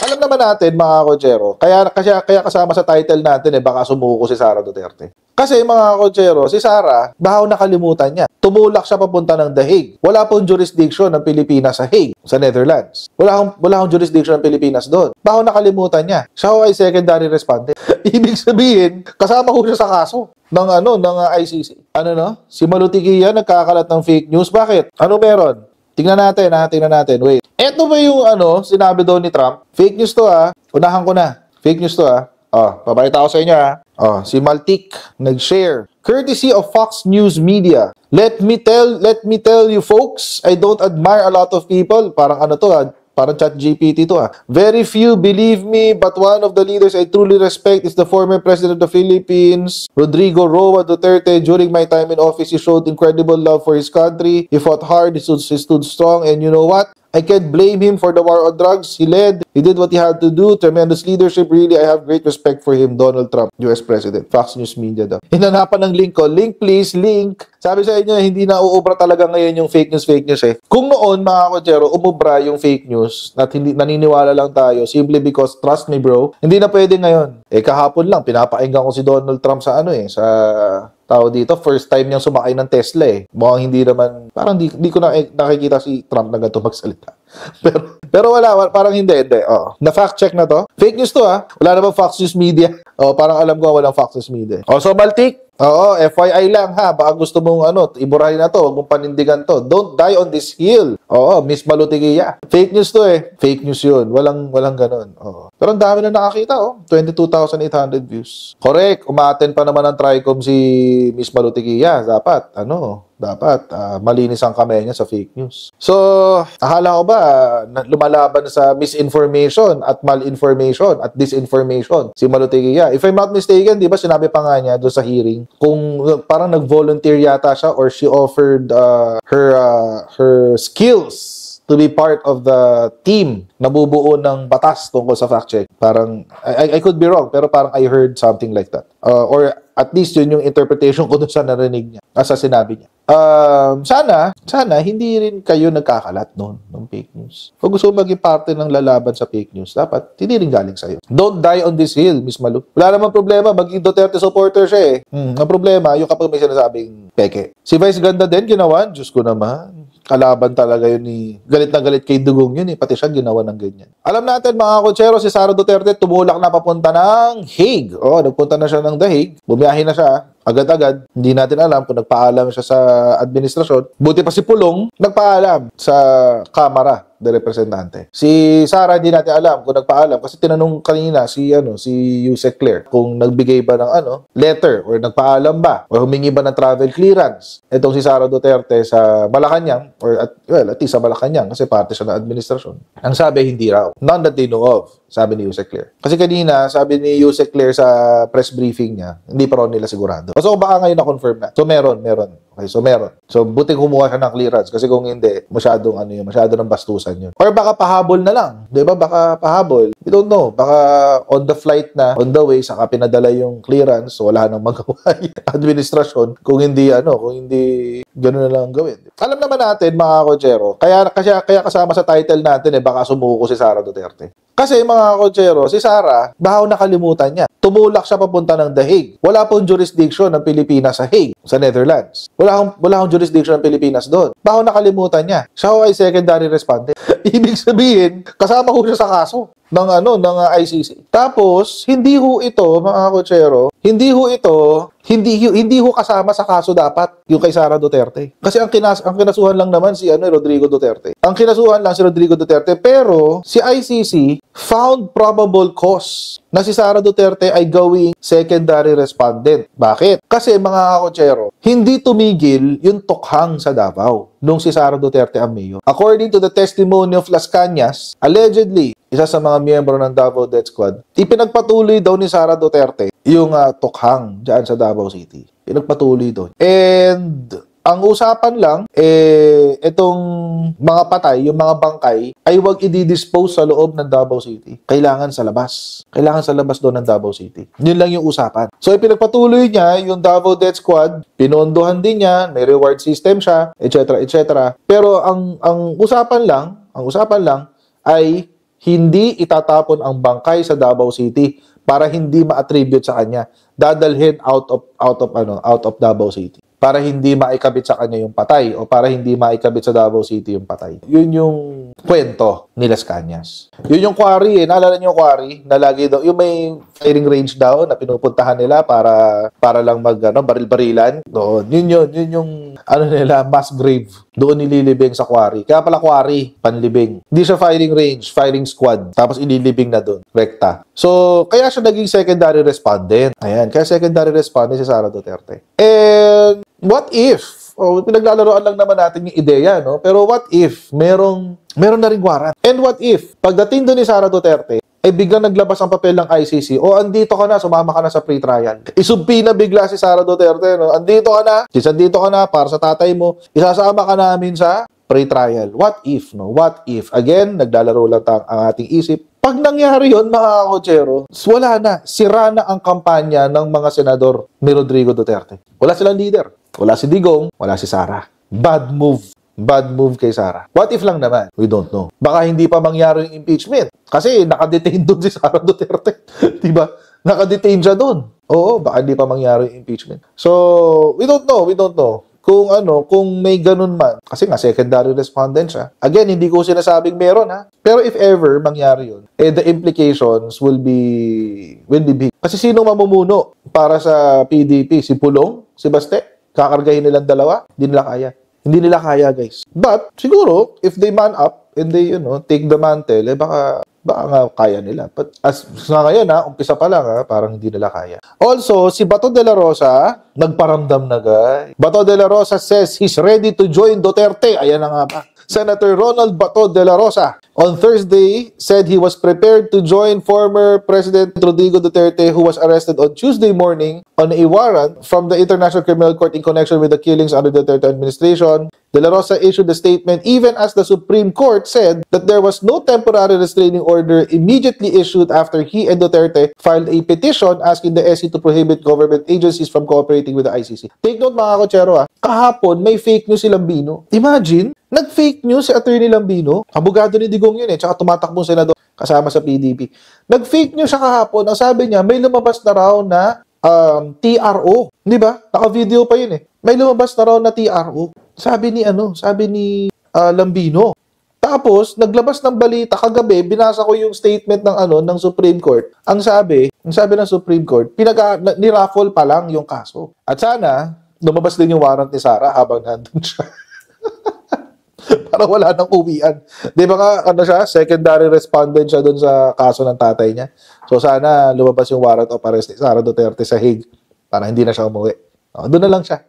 Alam naman natin mga kotsero, kaya kasama sa title natin baka sumuko si Sara Duterte. Kasi mga kotsero, si Sara, bahaw nakalimutan niya. Tumulak siya papunta ng The Hague. Wala pong jurisdiction ng Pilipinas sa Hague, sa Netherlands. Wala akong jurisdiction ng Pilipinas doon. Bahaw nakalimutan niya. Siya ay secondary respondent. Ibig sabihin, kasama ko siya sa kaso ng ICC. Si Malutikia nagkakalat ng fake news. Bakit? Ano meron? Tingnan natin. Wait. Eto ba yung sinabi daw ni Trump? Fake news to Unahan ko na. Fake news to papakita ko sa inyo si Maltik nag-share. Courtesy of Fox News Media. Let me tell you folks, I don't admire a lot of people. Parang parang ChatGPT to Very few believe me, but one of the leaders I truly respect is the former President of the Philippines, Rodrigo Roa Duterte. During my time in office, he showed incredible love for his country. He fought hard, he stood strong, and you know what? I can't blame him for the war on drugs he led. He did what he had to do. Tremendous leadership. Really, I have great respect for him. Donald Trump, US President. Fox News Media daw. Hinanapan ng link ko. Link please, link. Sabi sa inyo, hindi na uubra talaga ngayon yung fake news Kung noon, mga kotsero, umubra yung fake news at hindi naniniwala lang tayo simply because, trust me bro, hindi na pwede ngayon. Kahapon lang, pinapakinggan ko si Donald Trump sa sa tao dito, first time niyang sumakay ng Tesla Mukhang hindi naman, parang di ko nakikita si Trump na ganito magsalita. pero wala, parang hindi. Na-fact check na to. Fake news to Wala naman Fox News Media. Parang alam ko walang Fox News Media. So Maltik, FYI lang baka gusto mong iburahin na to, huwag mong panindigan to. Don't die on this hill. Miss Malutigia. Fake news to Fake news yun. Walang ganun. Pero ang dami na nakakita 22,800 views. Correct. Umaten pa naman ang TRICOM si Miss Malutigia. Dapat malinis ang kamay niya sa fake news. So, akala ko ba lumalaban sa misinformation at malinformation at disinformation si Malutigia? If I'm not mistaken, di ba sinabi pa nga niya doon sa hearing kung parang nag-volunteer yata siya or she offered her skills to be part of the team na bubuo ng batas tungkol sa fact check. Parang, I could be wrong, pero parang I heard something like that. Or at least yun yung interpretation ko doon sa narinig niya, sa sinabi niya. Sana hindi rin kayo nagkakalat noon ng fake news. Kung gusto maging parte ng lalaban sa fake news, dapat hindi rin galing sa'yo. Don't die on this hill, Miss Malu. Wala namang problema, maging Duterte supporter siya Ang problema, yung kapag may sinasabing peke. Si Vice Ganda din, ginawa, Diyos ko naman. Kalaban talaga yun galit na galit kay Dugong yun pati siya ginawa ng ganyan. Alam natin mga kotsero, si Sara Duterte tumulak na papunta ng Hague. Nagpunta na siya ng The Hague. Bumiyahin na siya agad-agad. Hindi natin alam kung nagpaalam siya sa administrasyon. Buti pa si Pulong nagpaalam sa Kamara de Representante. Si Sara hindi natin alam kung nagpaalam kasi tinanong kanina si Yusek Claire kung nagbigay ba ng letter or nagpaalam ba or humingi ba ng travel clearance. Itong si Sara Duterte sa Malacanang or at least sa Malacanang kasi parte siya ng administrasyon. Ang sabi hindi raw. None that they know of. Sabi ni Yusek Claire. Kasi kanina, sabi ni Yusek Claire sa press briefing niya, hindi pa rin nila sigurado. So, baka ngayon na-confirm na. So, meron. Okay, so meron. So, buting kumuha siya ng clearance kasi kung hindi, masyado ng bastusan yun. Or baka pahabol na lang. Di ba? Baka pahabol. We don't know. Baka on the flight na, on the way, saka pinadala yung clearance, so wala nang magawa yung administrasyon kung hindi gano'n na lang gawin. Alam naman natin, mga kotsero, kaya kasama sa title natin baka sumuko si Sara Duterte. Kasi mga kotsero, si Sara, bahaw nakalimutan niya. Tumulak siya papunta ng The Hague. Wala pong jurisdiction ng Pilipinas sa Hague, sa Netherlands. Wala akong jurisdiction ng Pilipinas doon. Bahaw nakalimutan niya. Siya ay secondary respondent. Ibig sabihin, kasama ko siya sa kaso ng ICC. Tapos, hindi ho ito, mga kotsero, hindi ho kasama sa kaso dapat yung kay Sara Duterte. Kasi ang kinasuhan lang naman si Rodrigo Duterte. Ang kinasuhan lang si Rodrigo Duterte, pero si ICC found probable cause na si Sara Duterte ay gawing secondary respondent. Bakit? Kasi mga kotsero, hindi tumigil yung tukhang sa Davao nung si Sara Duterte ang mayor. According to the testimony of Las Cañas, allegedly, isa sa mga miyembro ng Davao Death Squad, ipinagpatuloy daw ni Sara Duterte yung tukhang dyan sa Davao City. Pinagpatuloy doon. And ang usapan lang, itong mga patay, yung mga bangkay, ay huwag i-dispose sa loob ng Davao City. Kailangan sa labas. Kailangan sa labas doon ng Davao City. Yun lang yung usapan. So, ipinagpatuloy niya yung Davao Death Squad, pinondohan din niya, may reward system siya, etc. Pero ang usapan lang ay hindi itatapon ang bangkay sa Davao City para hindi ma-attribute sa kanya. Dadalhin out of Davao City para hindi maikabit sa kanya yung patay o para hindi maikabit sa Davao City yung patay. Yun yung kwento ni Las Cañas. Yun yung quarry eh. Naalala niyo yung quarry na lagi daw, yung may firing range daw na pinupuntahan nila para lang baril-barilan. Doon. Yun yung nila, mass grave. Doon nililibing sa quarry. Kaya pala quarry, panlibing. Hindi siya firing range, firing squad. Tapos ililibing na doon. Rekta. So, kaya siya naging secondary respondent. Ayan, kaya secondary respondent si Sara Duterte. And what if, pinaglalaroan lang naman natin yung ideya, no? Pero what if meron na ring warrant? And what if, pagdating doon ni Sara Duterte, ay biglang naglabas ang papel ng ICC, andito ka na, sumama ka na sa pre-trial. Isubpi na bigla si Sara Duterte, no? Andito ka na, para sa tatay mo, isasama ka namin sa pre-trial. What if, no? What if? Again, naglalaro lang ang ating isip. Pag nangyari yun, mga kotsero, wala na. Sira na ang kampanya ng mga senador ni Rodrigo Duterte. Wala silang leader. Wala si Digong, wala si Sara. Bad move. Bad move kay Sara. What if lang naman? We don't know. Baka hindi pa mangyari yung impeachment. Kasi nakadetain doon si Sara Duterte. Diba? Nakadetain siya doon. Oo, baka hindi pa mangyari yung impeachment. So, we don't know. Kung may ganun man. Kasi nga, secondary respondent siya. Again, hindi ko sinasabing meron, ha? Pero if ever mangyari yun, the implications will be big. Kasi sino mamumuno para sa PDP? Si Pulong? Si Baste? Kakargahin nilang dalawa? Hindi nila kaya, guys. But, siguro, if they man up and they, take the mantle, baka nga kaya nila. But as sa ngayon, umpisa pa lang, parang hindi nila kaya. Also, si Bato de la Rosa, nagparamdam na, guys. Bato de la Rosa says he's ready to join Duterte. Ayan na nga ba. Senator Ronald Bato de la Rosa on Thursday said he was prepared to join former President Rodrigo Duterte, who was arrested on Tuesday morning on a warrant from the International Criminal Court in connection with the killings under the Duterte administration. De la Rosa issued a statement even as the Supreme Court said that there was no temporary restraining order immediately issued after he and Duterte filed a petition asking the SC to prohibit government agencies from cooperating with the ICC. Take note, mga kotsero, kahapon may fake news si Lambino. Imagine, nag-fake news si Attorney Lambino, abogado ni Digong yun tsaka tumatakbong senador kasama sa PDP. Nag-fake news siya kahapon. Ang sabi niya, may lumabas na raw na TRO. Di ba? Naka-video pa yun May lumabas na raw na TRO. Sabi ni Lambino. Tapos, naglabas ng balita kagabi, binasa ko yung statement ng Supreme Court. Ang sabi ng Supreme Court, ni-raffle pa lang yung kaso. At sana, lumabas din yung warrant ni Sara habang nandun siya. Para wala nang uwian. Di ba siya? Secondary respondent siya dun sa kaso ng tatay niya. So sana lumabas yung warrant of arrest ni Sara Duterte sa Hague para hindi na siya umuwi. Doon na lang siya.